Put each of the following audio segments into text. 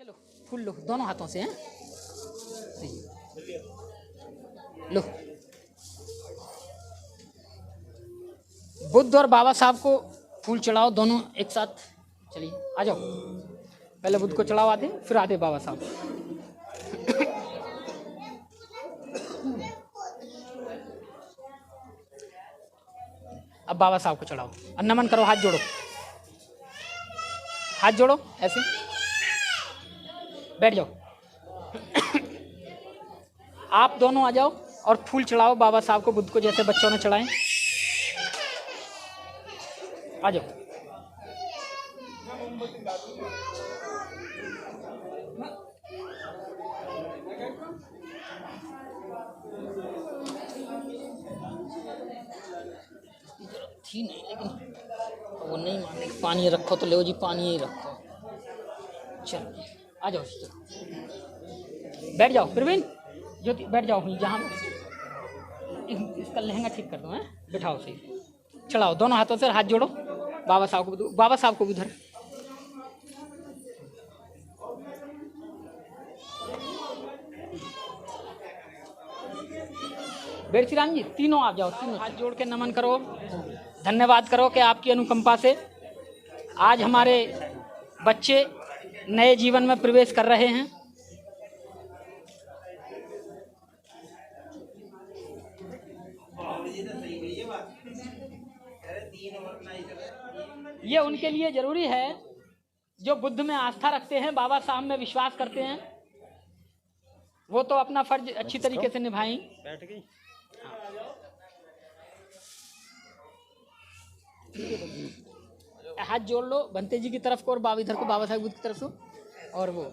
ये लो, फूल लो दोनों हाथों से हैं। लो, बुद्ध और बाबा साहब को फूल चढ़ाओ दोनों एक साथ। चलिए आ जाओ, पहले बुद्ध को चढ़ाओ आधे, फिर आधे बाबा साहब। अब बाबा साहब को चढ़ाओ और नमन करो, हाथ जोड़ो, हाथ जोड़ो ऐसे, बैठ जाओ। आप दोनों आ जाओ और फूल चढ़ाओ बाबा साहब को, बुद्ध को जैसे बच्चों ने चढ़ाए। आ जाओ। थी नहीं लेकिन वो नहीं माने, पानी रखो तो ले जी, पानी ही रखो। चलो आ जाओ, बैठ जाओ। प्रवीण ज्योति बैठ जाओ जहाँ। इसका लहंगा ठीक कर दो, हैं बिठाओ सही। चढ़ाओ दोनों हाथों से, हाथ जोड़ो बाबा साहब को, बाबा साहब को भी उधर। बेरसी राम जी तीनों आ जाओ, तीनों हाथ जोड़ के नमन करो, धन्यवाद करो कि आपकी अनुकंपा से आज हमारे बच्चे नए जीवन में प्रवेश कर रहे हैं। ये उनके लिए जरूरी है जो बुद्ध में आस्था रखते हैं, बाबा साहब में विश्वास करते हैं, वो तो अपना फर्ज अच्छी तरीके से निभाएं। बैठ गई। हाथ जोड़ लो बंते जी की तरफ को और बाबा इधर को, बाबा साहब बुद्ध की तरफ से, और वो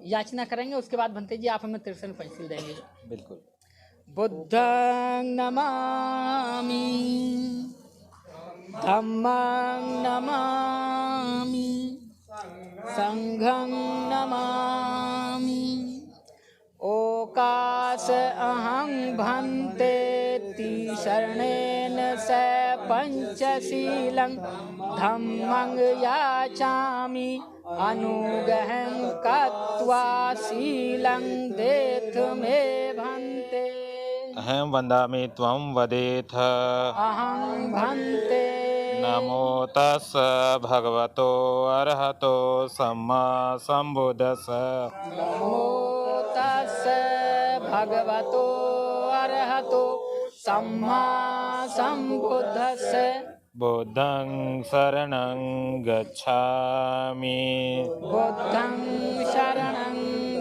याचना करेंगे। उसके बाद बंते जी आप हमें तिरसन पंचशील देंगे। बिल्कुल। बुद्धं नमामि, धम्मं नमामि, संघं नमामि, ओकास अहं भन्तेति शरणेन स पंचशीलं, धम्मं याचामि अनुगहं कत्वा शीलं देथ मे भन्ते। अहं वदामि त्वं वदेथ। अहं भन्ते। नमो तस् भगवतो अरहतो सम्मा सम्बुद्धस्स। नमो तस् भगवतो अरहतो सम्मा सम्बुद्धस्स। बुद्धं शरणं गच्छामि। बुद्धं शरणं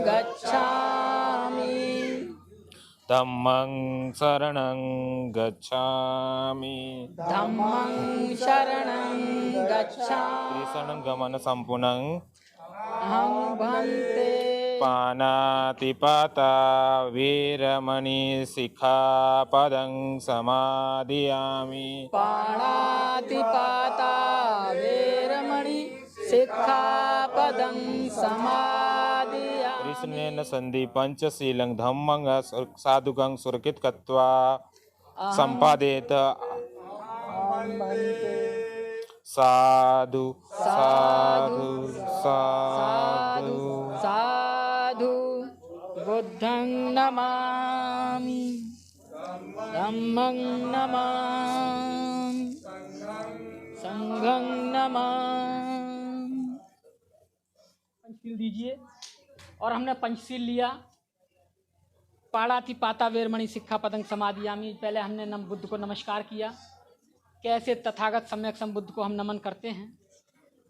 गच्छामि। धम्मं शरणं गच्छामि। धम्मं शरणं गच्छामि। त्रिशरणं गमन संपूर्णं अहं भन्ते। पानातिपाता वीरमणि सिक्खापदं समादियामि। पाणातिपाता वेरमणि सिक्खापदं समादियामि। कृष्णेन सन्धि पंचशीलं धम्मं साधुकं सुरक्षित कृत्वा संपादेत। साधु साधु साधु साधु। बुद्धं नमामि, धम्मं नमामि, संघं नमामि। पंचशील दीजिए। और हमने पंचशील लिया। पाणातिपाता वेरमणि सिक्खापदं समादियामि। पहले हमने बुद्ध को नमस्कार किया, कैसे तथागत सम्यक सम बुद्ध को हम नमन करते हैं।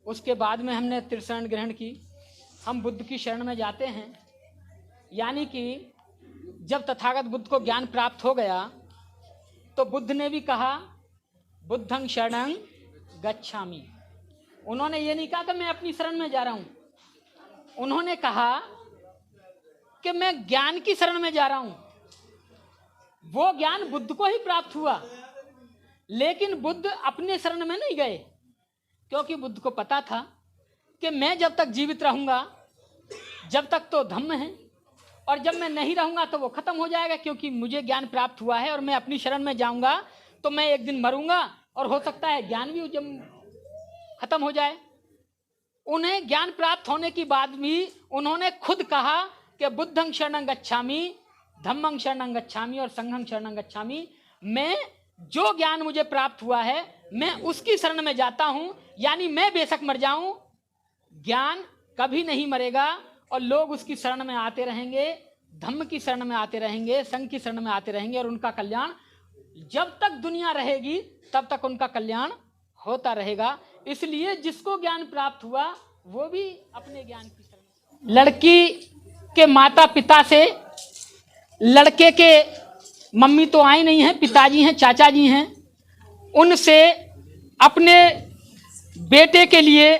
उसके बाद में हमने त्रिशरण ग्रहण की। हम बुद्ध की शरण में जाते हैं, यानी कि जब तथागत बुद्ध को ज्ञान प्राप्त हो गया तो बुद्ध ने भी कहा बुद्धं शरणं गच्छामि। उन्होंने ये नहीं कहा कि मैं अपनी शरण में जा रहा हूँ, उन्होंने कहा कि मैं ज्ञान की शरण में जा रहा हूँ। वो ज्ञान बुद्ध को ही प्राप्त हुआ, लेकिन बुद्ध अपने शरण में नहीं गए, क्योंकि बुद्ध को पता था कि मैं जब तक जीवित रहूंगा, जब तक तो धम्म है, और जब मैं नहीं रहूंगा तो वो खत्म हो जाएगा, क्योंकि मुझे ज्ञान प्राप्त हुआ है और मैं अपनी शरण में जाऊंगा तो मैं एक दिन मरूंगा और हो सकता है ज्ञान भी जब खत्म हो जाए। उन्हें ज्ञान प्राप्त होने के बाद भी उन्होंने खुद कहा कि बुद्धं शरणं गच्छामि, धम्मं शरणं गच्छामि और संघं शरणं गच्छामि। मैं जो ज्ञान मुझे प्राप्त हुआ है मैं उसकी शरण में जाता हूं, यानी मैं बेशक मर जाऊं, ज्ञान कभी नहीं मरेगा और लोग उसकी शरण में आते रहेंगे, धम्म की शरण में आते रहेंगे, संघ की शरण में आते रहेंगे और उनका कल्याण जब तक दुनिया रहेगी तब तक उनका कल्याण होता रहेगा। इसलिए जिसको ज्ञान प्राप्त हुआ वो भी अपने ज्ञान की शरण। लड़की के माता पिता से, लड़के के मम्मी तो आई नहीं है, पिताजी हैं, चाचा जी हैं, उनसे अपने बेटे के लिए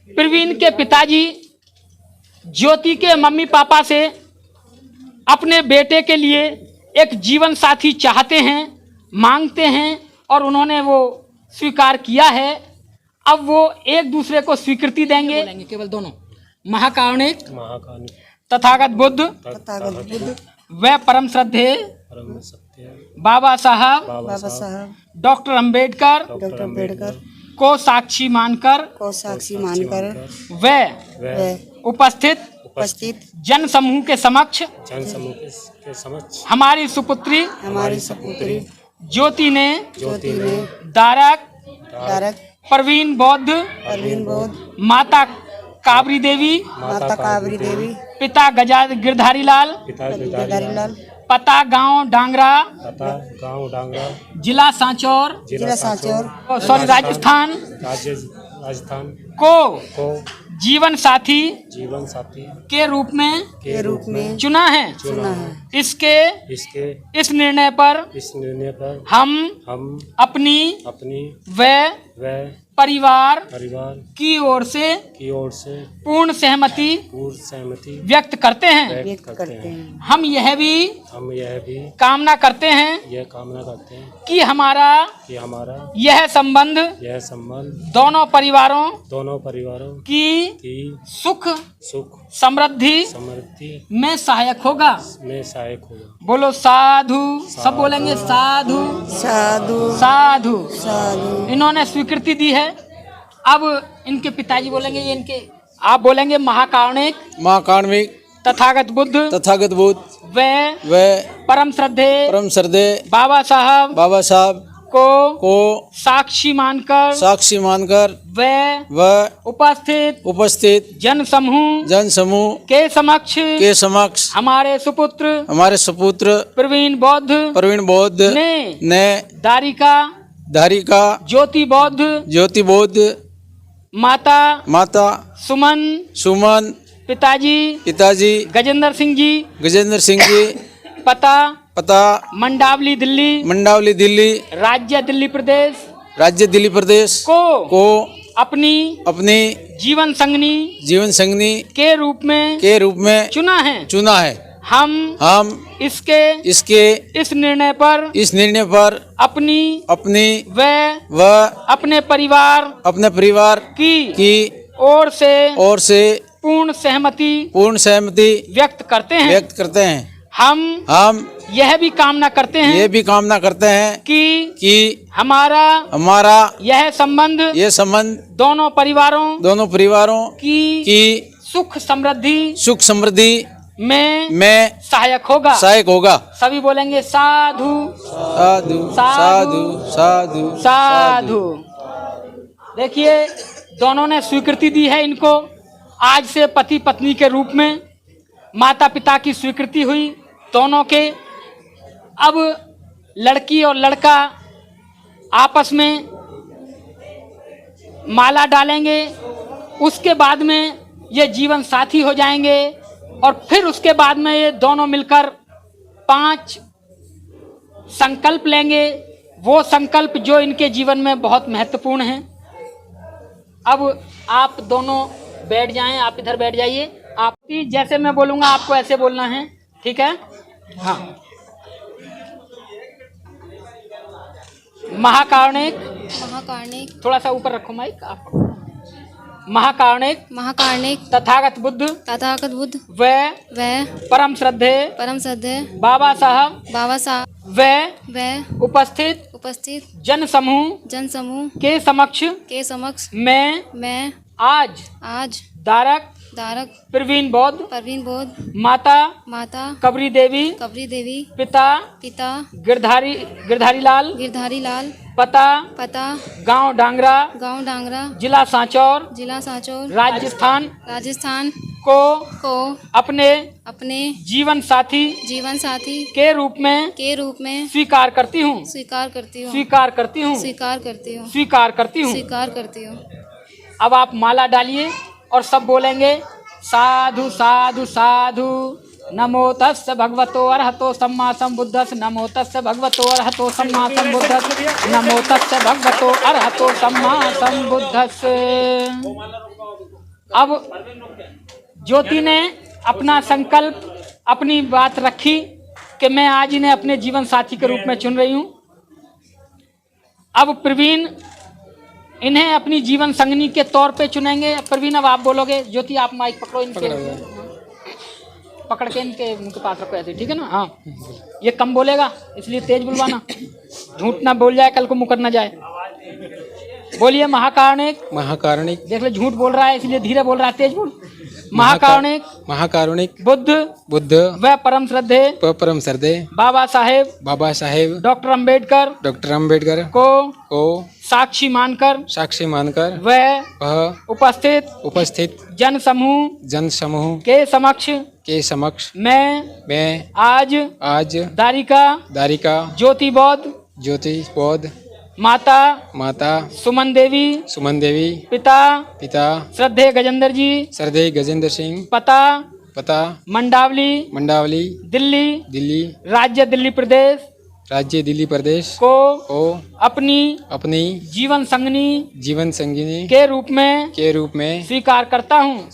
प्रवीण के पिताजी ज्योति के मम्मी पापा से अपने बेटे के लिए एक जीवन साथी चाहते हैं, मांगते हैं और उन्होंने वो स्वीकार किया है। अब वो एक दूसरे को स्वीकृति देंगे, केवल दोनों, महाकारुणिक तथागत बुद्ध व परम श्रद्धेय बाबा साहब डॉक्टर अंबेडकर को साक्षी मानकर व उपस्थित जन समूह के समक्ष हमारी सुपुत्री ज्योति ने दारक प्रवीण बौद्ध माता काबरी देवी पिता गिरधारी लाल पता गांव डांगरा जिला सांचौर सॉरी राजस्थान को जीवन साथी के रूप में चुना है। इसके इस निर्णय पर हम अपनी व परिवार की ओर से पूर्ण सहमति व्यक्त करते हैं। हम यह भी कामना करते हैं कि हमारा यह संबंध दोनों परिवारों की सुख समृद्धि में सहायक होगा। बोलो साधु, सब बोलेंगे साधु साधु साधु साधु। इन्होंने स्वीकृति दी है। अब इनके पिताजी बोलेंगे, ये इनके आप बोलेंगे महाकारुणिक तथागत बुद्ध व परम श्रद्धेय बाबा साहब को साक्षी मानकर व उपस्थित जन समूह के समक्ष हमारे सुपुत्र प्रवीण बौद्ध ने दारिका ज्योति बौद्ध माता सुमन पिताजी गजेंद्र सिंह जी पता मंडावली दिल्ली राज्य दिल्ली प्रदेश को अपनी जीवन संगनी के रूप में चुना है। हम इसके इस निर्णय पर अपनी व अपने परिवार की ओर से पूर्ण सहमति व्यक्त करते हैं। हम यह भी कामना करते हैं कि हमारा यह संबंध दोनों परिवारों की सुख समृद्धि में सहायक होगा। सभी बोलेंगे साधु साधु साधु साधु साधु। देखिए, दोनों ने स्वीकृति दी है इनको। आज से पति पत्नी के रूप में माता पिता की स्वीकृति हुई दोनों के। अब लड़की और लड़का आपस में माला डालेंगे, उसके बाद में ये जीवन साथी हो जाएंगे और फिर उसके बाद में ये दोनों मिलकर 5 संकल्प लेंगे। वो संकल्प जो इनके जीवन में बहुत महत्वपूर्ण हैं। अब आप दोनों बैठ जाएं, आप इधर बैठ जाइए। आप जैसे मैं बोलूँगा आपको ऐसे बोलना है, ठीक है? हाँ। महाकारुणिक थोड़ा सा ऊपर रखो माइक आप। महाकारुणिक तथागत बुद्ध व परम श्रद्धेय बाबा साहब व उपस्थित जन समूह के समक्ष मैं आज दारक प्रवीण बौद्ध माता कबरी देवी पिता गिरधारी लाल पता गांव डांगरा जिला सांचौर राजस्थान को अपने जीवन साथी के रूप में स्वीकार करती हूँ। अब आप माला डालिए और सब बोलेंगे साधु साधु साधु। नमो तस्य भगवतो अरहतो सम्मा सम्बुद्धस्स। नमो तस्य भगवतो अरहतो सम्मा सम्बुद्धस्स। नमो तस्य भगवतो अरहतो सम्मा सम्बुद्धस्स। अब ज्योति ने अपना संकल्प, अपनी बात रखी कि मैं आज इन्हें अपने जीवन साथी के रूप में चुन रही हूँ। अब प्रवीण इन्हें अपनी जीवन संगनी के तौर पे चुनेंगे। प्रवीण अब आप बोलोगे। ज्योति आप माइक पकड़ो, इनके पकड़ के इनके पास रखो ऐसे, ठीक है ना? हाँ, ये कम बोलेगा इसलिए तेज बुलवाना, झूठ ना बोल जाए, कल को मुकर ना जाए। बोलिए महाकारुणिक। देख ले झूठ बोल रहा है इसलिए धीरे बोल रहा है, तेज बोल। महाकारुणिक बुद्ध व परम श्रद्धे बाबा साहेब डॉक्टर अंबेडकर को साक्षी मानकर वह उपस्थित जन समूह के समक्ष मैं आज दारिका ज्योति बौद्ध माता सुमन देवी पिता श्रद्धेय गजेंद्र सिंह पता मंडावली दिल्ली राज्य दिल्ली प्रदेश को अपनी जीवन संगिनी के रूप में स्वीकार करता हूँ।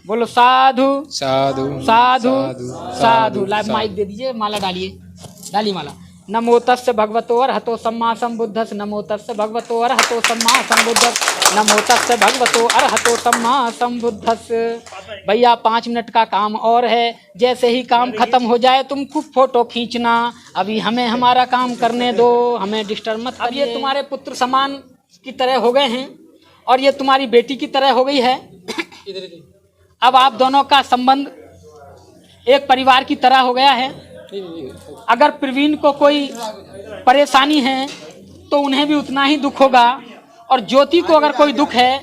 बोलो साधु साधु साधु साधु। लाइव माइक दे दीजिए, माला डालिए माला। नमो तस्य भगवतो अरहतो सम्मा सम्बुद्धस्स। नमो तस्य भगवतो अरहतो सम्मा सम्बुद्धस्स। नमो तस्य भगवतो अरहतो सम्मा सम्बुद्धस्स। भैया 5 मिनट का काम और है, जैसे ही काम खत्म हो जाए तुम खूब फोटो खींचना। अभी हमें हमारा काम करने दो, हमें डिस्टर्ब मत। अब ये तुम्हारे पुत्र समान की तरह हो गए हैं और ये तुम्हारी बेटी की तरह हो गई है। अब आप दोनों का संबंध एक परिवार की तरह हो गया है। अगर प्रवीण को कोई परेशानी है तो उन्हें भी उतना ही दुख होगा, और ज्योति को अगर कोई दुख है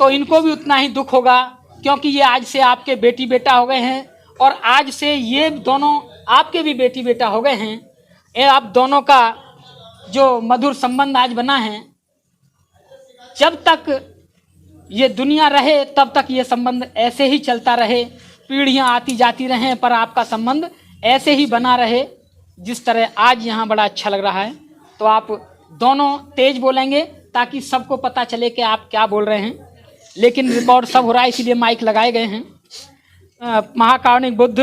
तो इनको भी उतना ही दुख होगा, क्योंकि ये आज से आपके बेटी बेटा हो गए हैं और आज से ये दोनों आपके भी बेटी बेटा हो गए हैं। ये आप दोनों का जो मधुर संबंध आज बना है, जब तक ये दुनिया रहे तब तक ये संबंध ऐसे ही चलता रहे, पीढ़ियां आती जाती रहें, पर आपका संबंध ऐसे ही बना रहे जिस तरह आज यहाँ बड़ा अच्छा लग रहा है। तो आप दोनों तेज बोलेंगे ताकि सबको पता चले कि आप क्या बोल रहे हैं, लेकिन रिकॉर्ड सब हो रहा है इसलिए माइक लगाए गए हैं। महाकारुणिक बुद्ध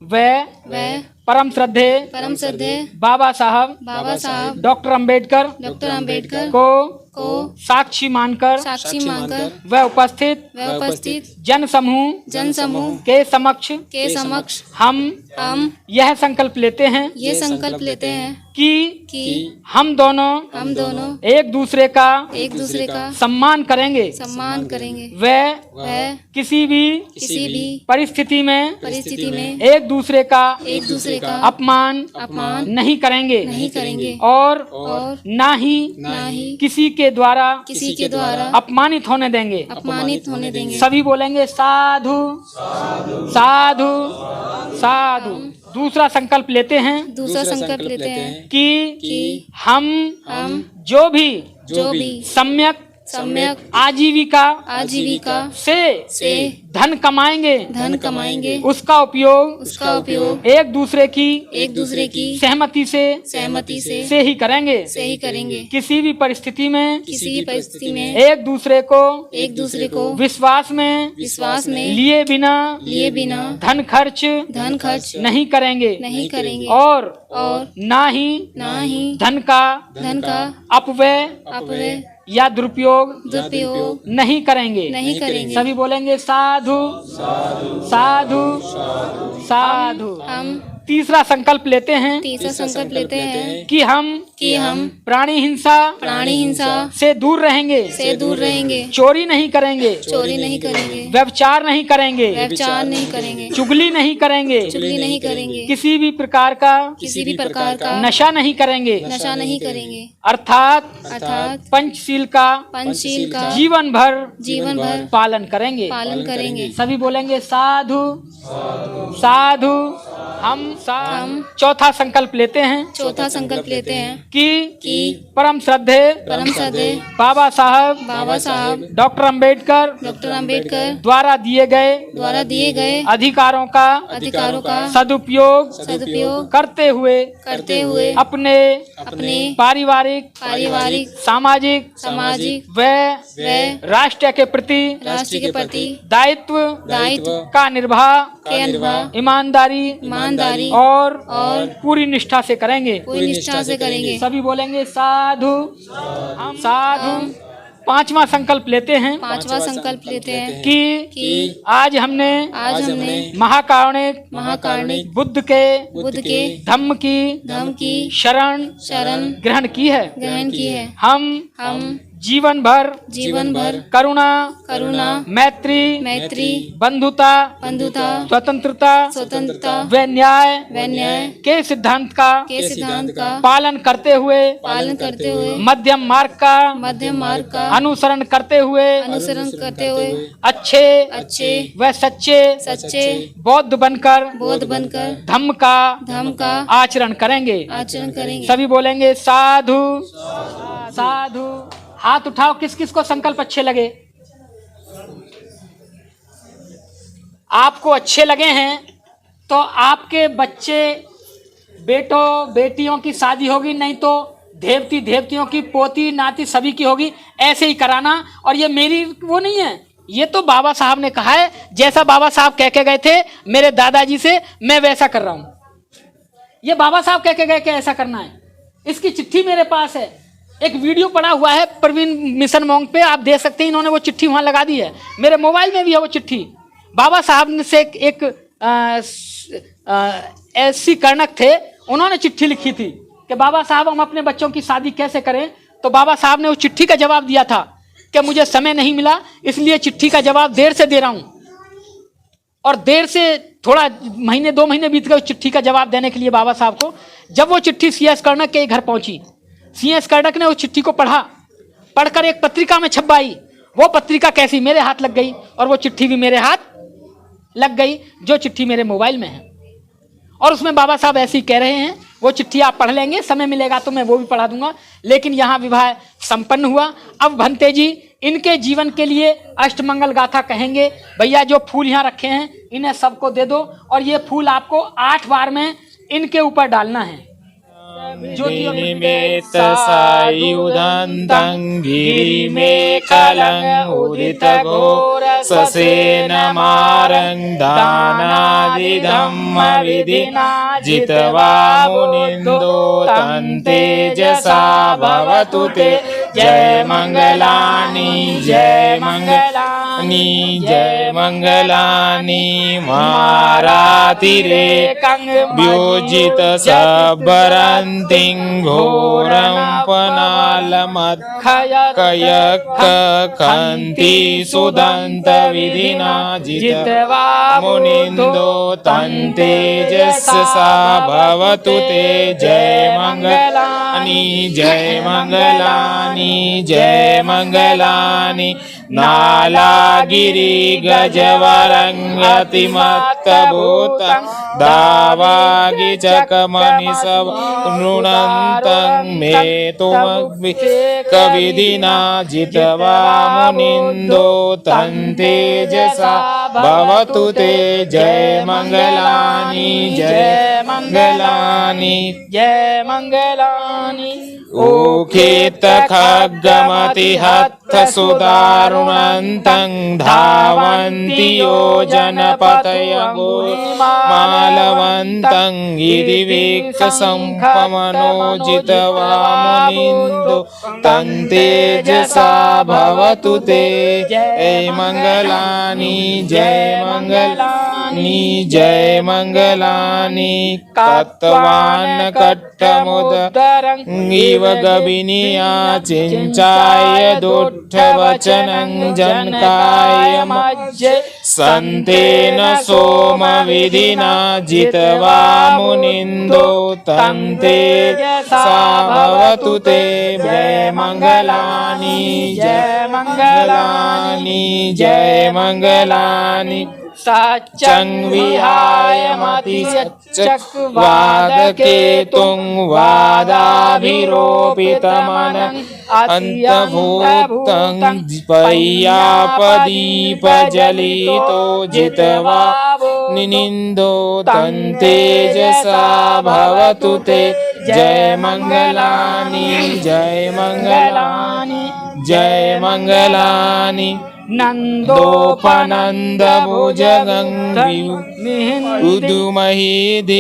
व परम श्रद्धेय बाबा साहब डॉक्टर अंबेडकर को साक्षी मानकर वह उपस्थित जन समूह के समक्ष हम यह संकल्प लेते हैं कि हम दोनों एक दूसरे का सम्मान करेंगे व किसी भी परिस्थिति में एक दूसरे का अपमान नहीं करेंगे और ना ही किसी के द्वारा अपमानित होने देंगे। सभी बोलेंगे साधु साधु साधु। दूसरा संकल्प लेते हैं कि हम जो भी सम्यक आजीविका से धन कमाएंगे उसका उपयोग एक दूसरे की सहमति से ही करेंगे। किसी भी परिस्थिति में एक दूसरे को विश्वास में लिए बिना धन खर्च नहीं करेंगे और ना ही धन का अपव्यय या दुरुपयोग नहीं करेंगे। सभी बोलेंगे साधु साधु साधु। तीसरा संकल्प लेते हैं तीसरा संकल्प लेते हैं कि हम प्राणी हिंसा से दूर रहेंगे, चोरी नहीं करेंगे, व्यभिचार नहीं करेंगे, चुगली नहीं करेंगे, किसी भी प्रकार का नशा नहीं करेंगे, अर्थात पंचशील का जीवन भर पालन करेंगे। सभी बोलेंगे साधु साधु। हम चौथा संकल्प लेते हैं कि परम श्रद्धे बाबा साहब डॉक्टर अंबेडकर द्वारा दिए गए अधिकारों का सदुपयोग करते हुए अपने पारिवारिक सामाजिक व राष्ट्र के प्रति दायित्व का निर्वाह ईमानदारी और पूरी निष्ठा से करेंगे। सभी बोलेंगे साधु साधु। पांचवा संकल्प लेते हैं कि आज हमने महाकारुणिक बुद्ध के धम्म की शरण ग्रहण की है। हम जीवन भर करुणा मैत्री बंधुता स्वतंत्रता व न्याय के सिद्धांत का पालन करते हुए मध्यम मार्ग का अनुसरण करते हुए अच्छे व सच्चे बौद्ध बनकर धम्म का आचरण करेंगे। सभी बोलेंगे साधु साधु। हाथ उठाओ किस किस को संकल्प अच्छे लगे। आपको अच्छे लगे हैं तो आपके बच्चे बेटियों की शादी होगी, नहीं तो देवतियों की पोती नाती सभी की होगी। ऐसे ही कराना। और ये मेरी वो नहीं है, ये तो बाबा साहब ने कहा है। जैसा बाबा साहब कह के गए थे मेरे दादाजी से, मैं वैसा कर रहा हूं। ये बाबा साहब कह के गए कि ऐसा करना है। इसकी चिट्ठी मेरे पास है, एक वीडियो पड़ा हुआ है प्रवीण मिशन मोंग पे, आप देख सकते हैं। इन्होंने वो चिट्ठी वहां लगा दी है, मेरे मोबाइल में भी है वो चिट्ठी। बाबा साहब ने से एक ऐसी कर्णक थे, उन्होंने चिट्ठी लिखी थी कि बाबा साहब हम अपने बच्चों की शादी कैसे करें। तो बाबा साहब ने उस चिट्ठी का जवाब दिया था कि मुझे समय नहीं मिला, इसलिए चिट्ठी का जवाब देर से दे रहा हूं। और देर से थोड़ा महीने 2 महीने बीत गए उस चिट्ठी का जवाब देने के लिए बाबा साहब को। जब वो चिट्ठी CS कर्णक के घर पहुंची, CS कर्णक ने उस चिट्ठी को पढ़कर एक पत्रिका में छपवाई। वो पत्रिका कैसी, मेरे हाथ लग गई, और वो चिट्ठी भी मेरे हाथ लग गई, जो चिट्ठी मेरे मोबाइल में है। और उसमें बाबा साहब ऐसे ही कह रहे हैं। वो चिट्ठी आप पढ़ लेंगे, समय मिलेगा तो मैं वो भी पढ़ा दूंगा। लेकिन यहाँ विवाह संपन्न हुआ। अब भंते जी इनके जीवन के लिए अष्टमंगल गाथा कहेंगे। भैया जो फूल यहाँ रखे हैं इन्हें सबको दे दो, और ये फूल आपको 8 बार में इनके ऊपर डालना है। निमित्त सायुधन्तं गिरिमेखलं उदित घोर ससेन मारं दानादिधम्म विधिना जित्वा मुनिन्दो तन्तेजसा भवतु ते। जय मंगलानि जय मंगलानि मारातिरेकं व्योजित सबरन्तिं घोरं पनालमत्खयकन्ति सुदन्त विधिना जित्वा मुनिन्दो तन्तेजसा भवतु ते। जय मंगलानि नालागिरि गजवरङ्गतिमत्तभूतं दावागि चकमनिसव नृणन्तं मेतुमग्विकविधिना जित्वा मुनिन्दो तन्तेजसा भवतु ते। जय मंगलानि ओखेत खड्गमति हत्थ सुदारुणन्तं धावन्ति योजनपतयो मालवन्तं यदि वेक्षसंपमनो जित्वा मुनिन्दो तन्तेजसा भवतु ते। जय मंगलानि जय मंगलानि कत्वान् कट्टमुदरं इव गविनिया चिंचाय दुष्टवचनं जनकाय मज्जे संतेन सोम विधिना जित्वा मुनिन्दो तन्ते सा भवतु ते जय मंगलानि जय मंगलानि सच्चं विहाय मतिचक्रवादकेतुं वादाभिरोपितमनं अन्तर्भूतं पर्यापदीपजलितो जित्वा निनिन्दो तन्तेजसा भवतु ते जय मंगलानि नन्दोपनन्दभुजगं उदुमहीधिपूतेन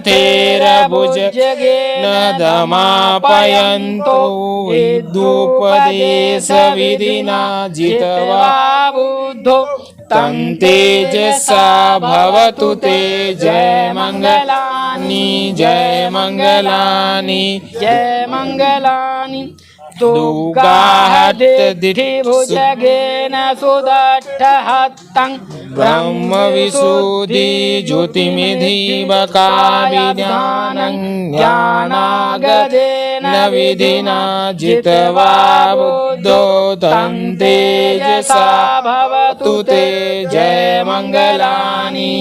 थेरभुजगेन दमापयन्तो विदुपदेशविधिना जित्वा बुद्धो तन्तेजसा भवतु ते जय मंगलानि दुर्गाहतिभुजगेन सुदट्टहत्तं ब्रह्मविशुद्धि ज्योतिमिधिवकाभिज्ञानं ज्ञानागदेन विधिना जित्वा बुद्धो तन्तेजसा भवतु ते जय मंगलानि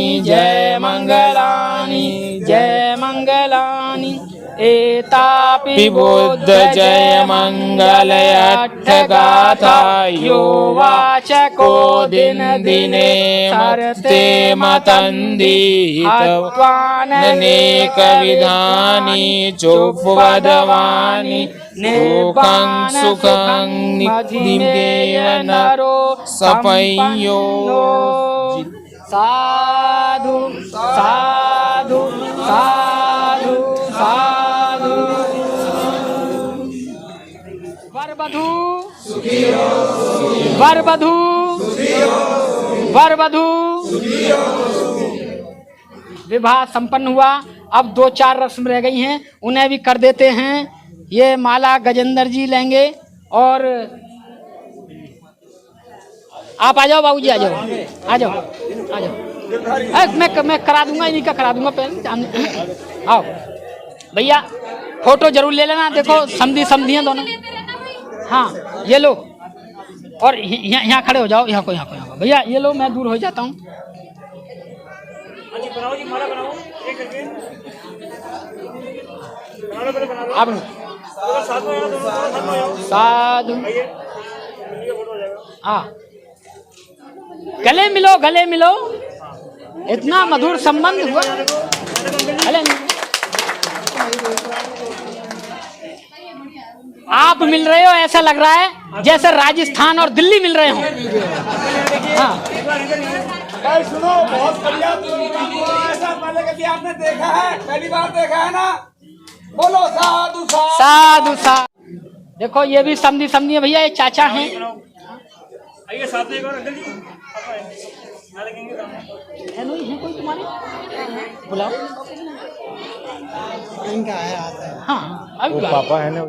एतापि बुद्ध जय मंगलयट्ठगाथा यो वाचको दिन दिने मर्ते मतन्दिहितवाननेक विधानि चोपवदवानि लोकं सुखं निधिमेव नरो सपय्यो साधु साधु साधु साधु वरवधू विवाह संपन्न हुआ। अब 2-4 रस्म रह गई हैं, उन्हें भी कर देते हैं। ये माला गजेंद्र जी लेंगे और आप आ जाओ बाबूजी, आ जाओ। मैं करा दूंगा, इन्हीं का करा दूंगा पहले। आओ भैया, फोटो जरूर ले लेना। देखो समधियाँ दोनों। हाँ ये लो, और यहाँ खड़े हो जाओ। यहाँ को भैया ये लो, मैं दूर हो जाता हूँ। आप साधु, हाँ गले मिलो। इतना मधुर संबंध हुआ। गले आप मिल रहे हो, ऐसा लग रहा है जैसे राजस्थान और दिल्ली मिल रहे हो। हाँ सुनो, बहुत बढ़िया। ऐसा पहले कभी आपने देखा है? पहली बार देखा है ना? बोलो साधु साधु। देखो ये भी समझी है भैया, ये चाचा हैं। आइए साथ में है कोई तुम्हारे? बुलाओ। इनका है, आता है। हाँ अभी पापा है ना।